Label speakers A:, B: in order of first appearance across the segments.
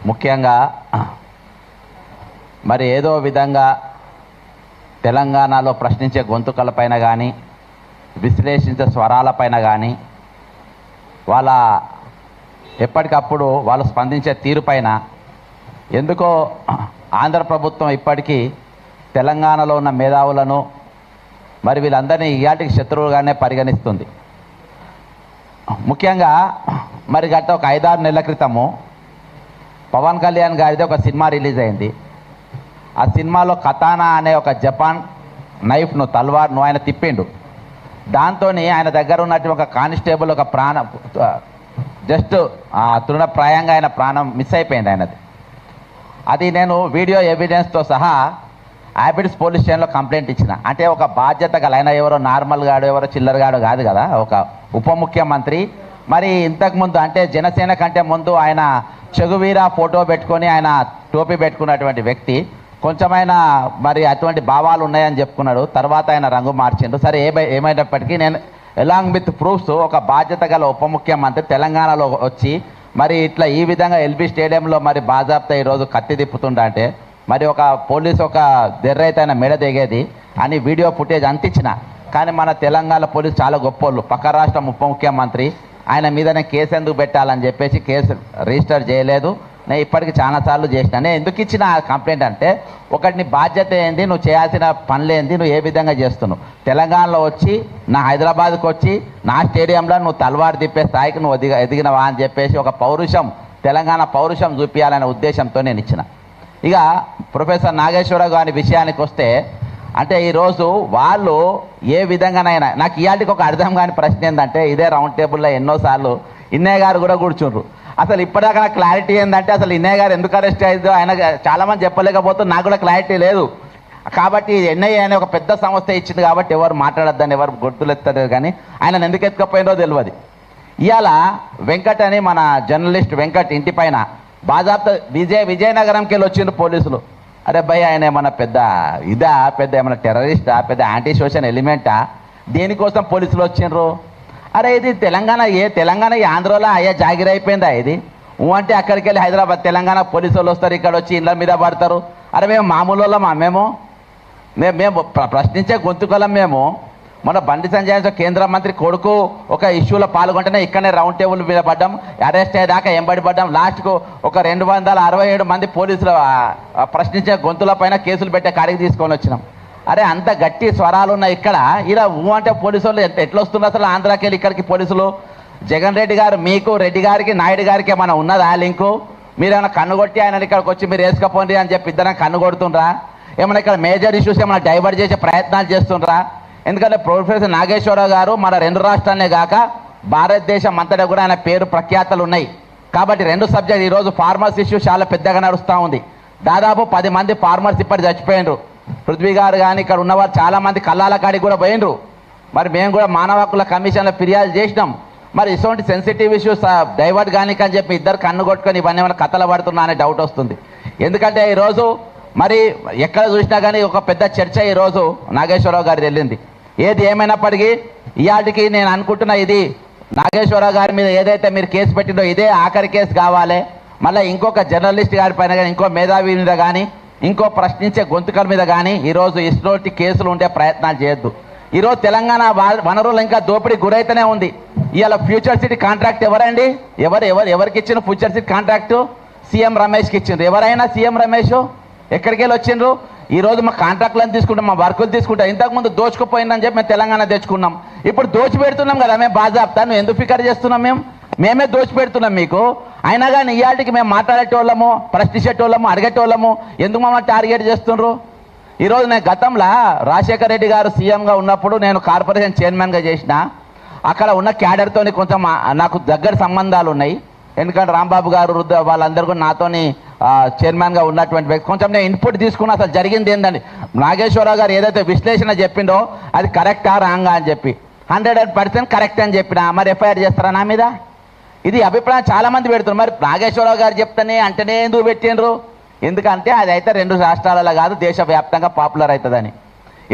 A: ముఖ్యంగా మరి ఏదో విధంగా తెలంగాణలో ప్రశ్నించే గొంతుకలపైన కానీ విశ్లేషించే స్వరాలపైన కానీ వాళ్ళ ఎప్పటికప్పుడు వాళ్ళు స్పందించే తీరుపైన ఎందుకో ఆంధ్ర ప్రభుత్వం ఇప్పటికీ తెలంగాణలో ఉన్న మేధావులను మరి వీళ్ళందరినీ ఇయాటికి శత్రువులుగానే పరిగణిస్తుంది. ముఖ్యంగా మరి గత ఒక 5-6 నెలల క్రితము పవన్ కళ్యాణ్ గారిది ఒక సినిమా రిలీజ్ అయింది. ఆ సినిమాలో కతానా అనే ఒక జపాన్ నైఫ్ను తల్వార్ను ఆయన తిప్పిండు. దాంతో ఆయన దగ్గర ఉన్నటువంటి ఒక కానిస్టేబుల్ ఒక ప్రాణం జస్ట్ తృణప్రాయంగా ఆయన ప్రాణం మిస్ అయిపోయింది ఆయనది. అది నేను వీడియో ఎవిడెన్స్తో సహా హ్యాబిట్స్ పోలీస్ స్టేషన్లో కంప్లైంట్ ఇచ్చిన. అంటే ఒక బాధ్యత గల ఆయన ఎవరో నార్మల్ గాడు ఎవరో చిల్లరగాడు కాదు కదా, ఒక ఉప ముఖ్యమంత్రి. మరి ఇంతకుముందు అంటే జనసేన కంటే ముందు ఆయన చెగువీర ఫోటో పెట్టుకొని ఆయన టోపీ పెట్టుకున్నటువంటి వ్యక్తి. కొంచెమైనా మరి అటువంటి భావాలు ఉన్నాయని చెప్పుకున్నాడు. తర్వాత ఆయన రంగు మార్చిండు. సరే ఏమైనప్పటికీ నేను అలాంగ్ విత్ ప్రూఫ్స్ ఒక బాధ్యత గల ఉప ముఖ్యమంత్రి తెలంగాణలో వచ్చి మరి ఇట్లా ఈ విధంగా ఎల్బీ స్టేడియంలో మరి బాజాబ్తా ఈరోజు కత్తి తిప్పుతుండ అంటే మరి ఒక పోలీసు ఒక దెర్రైతే ఆయన మెడ దిగేది అని వీడియో ఫుటేజ్ అంతించిన. కానీ మన తెలంగాణ పోలీసు చాలా గొప్పోళ్ళు. పక్క రాష్ట్రం ఉప ముఖ్యమంత్రి ఆయన మీదనే కేసు ఎందుకు పెట్టాలని చెప్పేసి కేసు రిజిస్టర్ చేయలేదు. నేను ఇప్పటికి చాలాసార్లు చేసిన. నేను ఎందుకు ఇచ్చిన కంప్లైంట్ అంటే ఒకటి నీ బాధ్యత ఏంది, నువ్వు చేయాల్సిన పనులు ఏంది, నువ్వు ఏ విధంగా చేస్తున్నావు. తెలంగాణలో వచ్చి నా హైదరాబాద్కి వచ్చి నా స్టేడియంలో నువ్వు తలవారు తిప్పే స్థాయికి నువ్వు ఎదిగినవా అని చెప్పేసి ఒక పౌరుషం, తెలంగాణ పౌరుషం చూపించాలనే ఉద్దేశంతో నేను ఇచ్చిన. ఇక ప్రొఫెసర్ నాగేశ్వరరావు గారి విషయానికి వస్తే అంటే ఈరోజు వాళ్ళు ఏ విధంగానైనా నాకు ఇవాళకి ఒక అర్థం కాని ప్రశ్న ఏంటంటే ఇదే రౌండ్ టేబుల్లో ఎన్నోసార్లు ఇన్నయ్య గారు కూడా కూర్చుండ్రు. అసలు ఇప్పటిదాకా నాకు క్లారిటీ ఏంటంటే అసలు ఇన్నయ్య గారు ఎందుకు అరెస్ట్ అయ్యిందో ఆయన చాలామంది చెప్పలేకపోతే నాకు కూడా క్లారిటీ లేదు. కాబట్టి ఎన్ఐఏ అనే ఒక పెద్ద సంస్థ ఇచ్చింది కాబట్టి ఎవరు మాట్లాడొద్దని ఎవరు గుర్తులు ఎత్తలేదు. కానీ ఆయన ఎందుకు ఎత్తుకపోయిందో తెలియదు. ఇవాళ వెంకట్ అని మన జర్నలిస్ట్ వెంకట్ ఇంటి పైన బాజాబ్తా విజయనగరంకి వెళ్ళి వచ్చిండ్రు పోలీసులు. అరే భయ్ ఆయన ఏమన్నా పెద్ద ఏమన్నా టెర్రరిస్టా, పెద్ద యాంటీ సోషల్ ఎలిమెంటా, దేనికోసం పోలీసులు వచ్చిండ్రు? అరే ఇది తెలంగాణ ఆంధ్రలో అయ్యా జాగిరి అయిపోయిందా ఇది? అంటే అక్కడికి వెళ్ళి హైదరాబాద్ తెలంగాణ పోలీసు వాళ్ళు వస్తారు, ఇక్కడ వచ్చి ఇళ్ళ మీద పడతారు. అరే మేము మామూలు వాళ్ళమా? మేము ప్రశ్నించే గొంతుకలం. మేము మొన్న బండి సంజయ్ కేంద్ర మంత్రి కొడుకు ఒక ఇష్యూలో పాల్గొంటేనే ఇక్కడనే రౌండ్ టేబుల్ మీద పడ్డాం, అరెస్ట్ అయ్యేదాకా ఎంబడి పడ్డాం. లాస్ట్కు ఒక 267 మంది పోలీసులు ప్రశ్నించే గొంతుల పైన కేసులు పెట్టే కాడికి తీసుకొని వచ్చినాం. అరే అంత గట్టి స్వరాలు ఉన్నాయి ఇక్కడ. ఇలా అంటే పోలీసు వాళ్ళు ఎట్లా వస్తున్నారు అసలు ఆంధ్రాకి వెళ్ళి ఇక్కడికి పోలీసులు? జగన్ రెడ్డి గారు మీకు రెడ్డి గారికి నాయుడు గారికి ఏమైనా ఉన్నదా లింకు? మీరేమైనా కన్నుగొట్టి ఆయన ఇక్కడికి వచ్చి మీరు వేసుకపోండి అని చెప్పి ఇద్దరం కన్నుగొడుతుండ్రా? ఏమైనా ఇక్కడ మేజర్ ఇష్యూస్ ఏమైనా డైవర్ట్ చేసే ప్రయత్నాలు చేస్తుండ్రా? ఎందుకంటే ప్రొఫెసర్ నాగేశ్వరరావు గారు మన 2 రాష్ట్రాలనే కాక భారతదేశం అంతటా కూడా ఆయన పేరు ప్రఖ్యాతలు ఉన్నాయి. కాబట్టి 2 సబ్జెక్ట్ ఈరోజు ఫార్మర్స్ ఇష్యూ చాలా పెద్దగా నడుస్తూ ఉంది. దాదాపు 10 మంది ఫార్మర్స్ ఇప్పటి చచ్చిపోయినరు. పృథ్వీ గారు కానీ ఇక్కడ ఉన్నవారు చాలామంది కల్లాల కాడికి కూడా పోయినరు. మరి మేము కూడా మానవ హక్కుల కమిషన్లో ఫిర్యాదు చేసినాం. మరి ఇటువంటి సెన్సిటివ్ ఇష్యూస్ డైవర్ట్ కానీ అని చెప్పి ఇద్దరు కన్ను కొట్టుకొని ఇవన్నీ ఏమైనా కథలు పడుతున్నా అనే డౌట్ వస్తుంది. ఎందుకంటే ఈరోజు మరి ఎక్కడ చూసినా కానీ ఒక పెద్ద చర్చ ఈరోజు నాగేశ్వరరావు గారి వెళ్ళింది. ఏది ఏమైనప్పటికీ ఇవాటికి నేను అనుకుంటున్నా ఇది నాగేశ్వరరావు గారి మీద ఏదైతే మీరు కేసు పెట్టిందో ఇదే ఆఖరి కేసు కావాలి. మళ్ళీ ఇంకొక జర్నలిస్ట్ గారి పైన కానీ ఇంకో మేధావి మీద కానీ ఇంకో ప్రశ్నించే గొంతుకల మీద కానీ ఈరోజు ఇటువంటి కేసులు ఉండే ప్రయత్నాలు చేయొద్దు. ఈరోజు తెలంగాణ వనరులు ఇంకా దోపిడీ గురైతేనే ఉంది. ఇవాళ ఫ్యూచర్ సిటీ కాంట్రాక్ట్ ఎవరండి? ఎవరికి ఇచ్చిన ఫ్యూచర్ సిటీ కాంట్రాక్టు? సీఎం రమేష్కి ఇచ్చిండ్రు. ఎవరైనా సీఎం రమేష్ ఎక్కడికి వెళ్ళి వచ్చిండ్రు? ఈరోజు మా కాంట్రాక్ట్లను తీసుకుంటాం, మా వర్కులు తీసుకుంటాం. ఇంతకుముందు దోచుకుపోయిందని చెప్పి మేము తెలంగాణ తెచ్చుకున్నాం. ఇప్పుడు దోచిపెడుతున్నాం కదా మేము బాజాబ్తా. నువ్వు ఎందుకు ఫికర్ చేస్తున్నాం? మేమే దోచిపెడుతున్నాం మీకు. అయినా కానీ ఇవాటికి మేము మాట్లాడేటోళ్ళము, ప్రశ్నించేటోళ్ళము, అడిగేటోళ్ళము ఎందుకు మమ్మల్ని టార్గెట్ చేస్తుండ్రు? ఈరోజు నేను గతంలో రాజశేఖర రెడ్డి గారు సీఎంగా ఉన్నప్పుడు నేను కార్పొరేషన్ చైర్మన్గా చేసిన. అక్కడ ఉన్న క్యాడర్తో కొంచెం నాకు దగ్గర సంబంధాలు ఉన్నాయి. ఎందుకంటే రాంబాబు గారు వాళ్ళందరూ కూడా నాతోని చైర్మన్గా ఉన్నటువంటి వ్యక్తి. కొంచెం నేను ఇన్పుట్ తీసుకున్నా అసలు జరిగింది ఏంటండి. నాగేశ్వరరావు గారు ఏదైతే విశ్లేషణ చెప్పిండో అది కరెక్టా రాంగా అని చెప్పి 100% కరెక్ట్ అని చెప్పిన. మరి ఎఫ్ఐఆర్ చేస్తారా నా మీద? ఇది అభిప్రాయం చాలామంది పెడుతున్నారు. మరి నాగేశ్వరరావు గారు చెప్తానే అంటేనే ఎందుకు పెట్టిండ్రు? ఎందుకంటే అది అయితే 2 రాష్ట్రాలలో కాదు దేశవ్యాప్తంగా పాపులర్ అవుతుందని.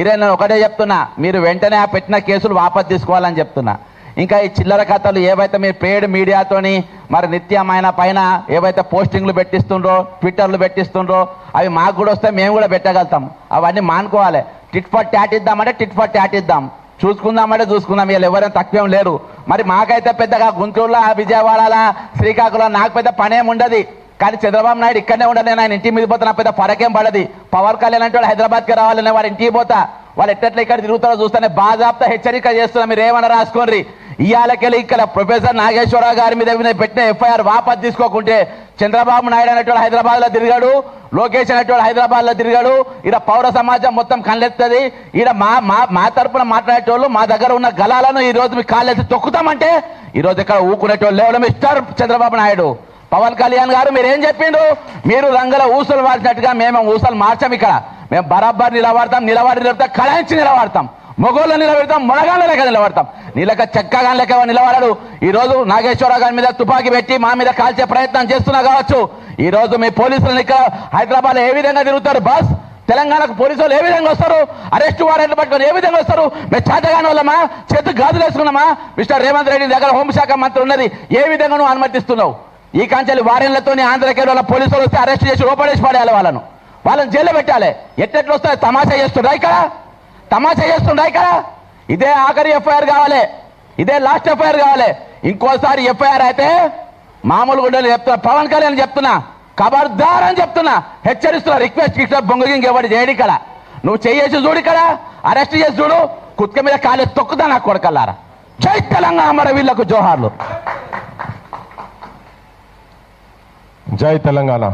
A: ఇదే నేను ఒకటే చెప్తున్నా, మీరు వెంటనే ఆ పెట్టిన కేసులు వాపసు తీసుకోవాలని చెప్తున్నా. ఇంకా ఈ చిల్లర కథలు ఏవైతే మీరు పేడ్ మీడియాతోని మరి నిత్యం ఆయన పైన ఏవైతే పోస్టింగ్లు పెట్టిస్తుండ్రో ట్విట్టర్లు పెట్టిస్తుండ్రో అవి మాకు కూడా వస్తే మేము కూడా పెట్టగలుగుతాం. అవన్నీ మానుకోవాలి. టిట్ ఫర్ ట్యాట్ ఇద్దామంటే టిట్ ఫర్ ట్యాట్ ఇద్దాం, చూసుకుందామంటే చూసుకుందాం. వీళ్ళు ఎవరైనా తక్కువేం లేరు. మరి మాకైతే పెద్దగా గుంటూరులో విజయవాడలో శ్రీకాకుళం నాకు పెద్ద పనేం ఉండదు. కానీ చంద్రబాబు నాయుడు ఇక్కడనే ఉండదు. నేను ఆయన ఇంటి మీద పోతే నాకు పెద్ద ఫరకేం పడది. పవన్ కళ్యాణ్ అంటే వాడు హైదరాబాద్కి రావాలనే వాడు ఇంటికి పోతా, వాళ్ళు ఎట్లా ఇక్కడ తిరుగుతారో చూస్తానే బాజాబ్తా హెచ్చరిక చేస్తున్నా. మీరు ఏమన్నా రాసుకోండి. ఇవాళకెళ్ళి ఇక్కడ ప్రొఫెసర్ నాగేశ్వరరావు గారి మీద పెట్టిన ఎఫ్ఐఆర్ వాపస్ తీసుకోకుంటే చంద్రబాబు నాయుడు అనేటువంటి హైదరాబాద్లో తిరిగాడు, లోకేష్ అనేటువంటి హైదరాబాద్లో తిరిగాడు. ఈడ పౌర సమాజం మొత్తం కళ్ళెత్తది. ఈడ మా తరపున మాట్లాడేటోళ్ళు మా దగ్గర ఉన్న గలాలను ఈ రోజు మీ కాళ్ళెత్తి తొక్కుతామంటే ఈరోజు ఇక్కడ ఊకునేటోళ్ళు లేవడం మిస్టర్ చంద్రబాబు నాయుడు. పవన్ కళ్యాణ్ గారు మీరేం చెప్పిండ్రు? మీరు రంగుల ఊసలు మార్చినట్టుగా మేము ఊసలు మార్చాం. ఇక్కడ మేము బరాబర్ నిలబడతాం, కళాయించి నిలబడతాం, మొగోళ్ళు నిలబెడతాం, మొనగాళ్ళ లెక్క నిలబడతాం. నీలక చెక్కగా లెక్క నిలబడాడు. ఈ రోజు నాగేశ్వరరావు గారి మీద తుపాకీ పెట్టి మా మీద కాల్చే ప్రయత్నం చేస్తున్నా కావచ్చు. ఈ రోజు మీ పోలీసులను ఇక్కడ హైదరాబాద్ ఏ విధంగా తిరుగుతారు? బస్ తెలంగాణకు పోలీసులు ఏ విధంగా వస్తారు? అరెస్ట్ వారెంట్లు పట్టుకొని ఏ విధంగా వస్తారు? మేము చేతగాని వాళ్ళమా? చేతు గాజులు వేసుకున్నామా? మిస్టర్ రేవంత్ రెడ్డి దగ్గర హోంశాఖ మంత్రి ఉన్నది, ఏ విధంగా నువ్వు అనుమతిస్తున్నావు? ఈ కాంచెల్లి వారెన్లతో ఆంధ్రకేరళ వాళ్ళ పోలీసులు వస్తే అరెస్ట్ చేసి లోపడేసి పడేయాలి, వాళ్ళని జైల్లో పెట్టాలి. ఎట్టెట్లు వస్తాయి? తమాషా చేస్తుండ్రా ఇక్కడ? ఇదే ఆఖరి ఎఫ్ఐఆర్ కావాలి, ఇదే లాస్ట్ ఎఫ్ఐఆర్ కావాలి. ఇంకోసారి ఎఫ్ఐఆర్ అయితే మామూలుగా ఉండని చెప్తున్నా, పవన్ కళ్యాణ్ చెప్తున్నా, ఖబర్దార్ అని చెప్తున్నా, హెచ్చరిస్తున్నా. రిక్వెస్ట్ బొంగ ఎవరు చేయడు ఇక్కడ. నువ్వు చేసి చూడు, ఇక్కడ అరెస్ట్ చేసి చూడు, కుత్క మీద కాలే తొక్కుతా నా కొడకల్లారా. జై తెలంగాణ, మన వీళ్ళకు జోహార్లు.
B: జై తెలంగాణ.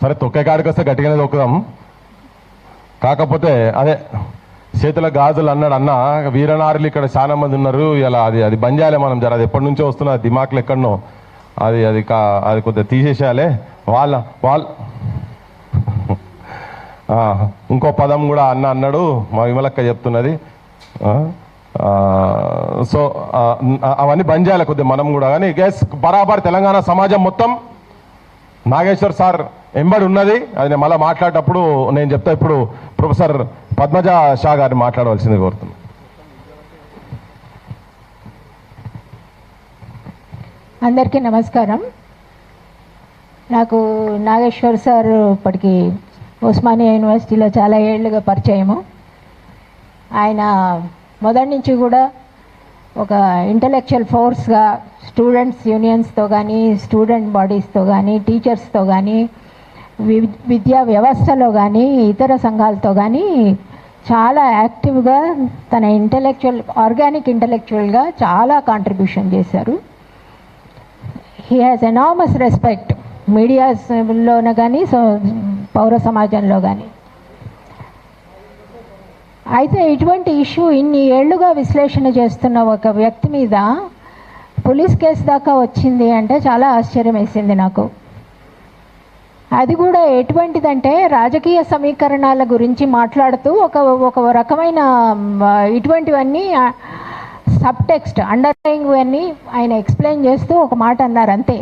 B: సరే తొక్కే కాడికి వస్తే గట్టిగానే తొక్కుదాం. కాకపోతే అదే చేతుల గాజులు అన్నాడు అన్న, వీరనారులు ఇక్కడ చాలా మంది ఉన్నారు. ఇలా అది బంద్ చేయాలి మనం. జర అది ఎప్పటి నుంచో వస్తున్న దిమాకులు ఎక్కడనో అది కొద్దిగా తీసేసేయాలి. వాళ్ళు ఇంకో పదం కూడా అన్నాడు, మా విమలక్క చెప్తున్నది. సో అవన్నీ బంద్ చేయాలి కొద్దిగా మనం కూడా. కానీ గెస్ బరాబర్ తెలంగాణ సమాజం మొత్తం నాగేశ్వర్ సార్ ఎంబడి ఉన్నది. అది నేను మళ్ళీ మాట్లాడేటప్పుడు నేను చెప్తా. ఇప్పుడు ప్రొఫెసర్ పద్మజ షా గారిని మాట్లాడవలసింది కోరుతున్నాను.
C: అందరికీ నమస్కారం. నాకు నాగేశ్వర్ సార్ ఇప్పటికి ఉస్మానియా యూనివర్సిటీలో చాలా ఏళ్ళుగా పరిచయము. ఆయన మొదటి నుంచి కూడా ఒక ఇంటలెక్చువల్ ఫోర్స్గా స్టూడెంట్స్ యూనియన్స్తో కానీ, స్టూడెంట్ బాడీస్తో కానీ, టీచర్స్తో కానీ, విద్యా వ్యవస్థలో కానీ, ఇతర సంఘాలతో కానీ చాలా యాక్టివ్గా తన ఆర్గానిక్ ఇంటలెక్చువల్గా చాలా కాంట్రిబ్యూషన్ చేశారు. హీ హ్యాస్ ఎనామస్ రెస్పెక్ట్ మీడియాస్లోనే కానీ, పౌర సమాజంలో కానీ. అయితే ఇటువంటి ఇష్యూ ఇన్ని ఏళ్లుగా విశ్లేషణ చేస్తున్న ఒక వ్యక్తి మీద పోలీస్ కేసు దాకా వచ్చింది అంటే చాలా ఆశ్చర్యం వేసింది నాకు. అది కూడా ఎటువంటిదంటే రాజకీయ సమీకరణాల గురించి మాట్లాడుతూ ఒక రకమైన ఇటువంటివన్నీ సబ్ టెక్స్ట్ అండర్లయింగ్ అన్నీ ఆయన ఎక్స్ప్లెయిన్ చేస్తూ ఒక మాట అన్నారు అంతే.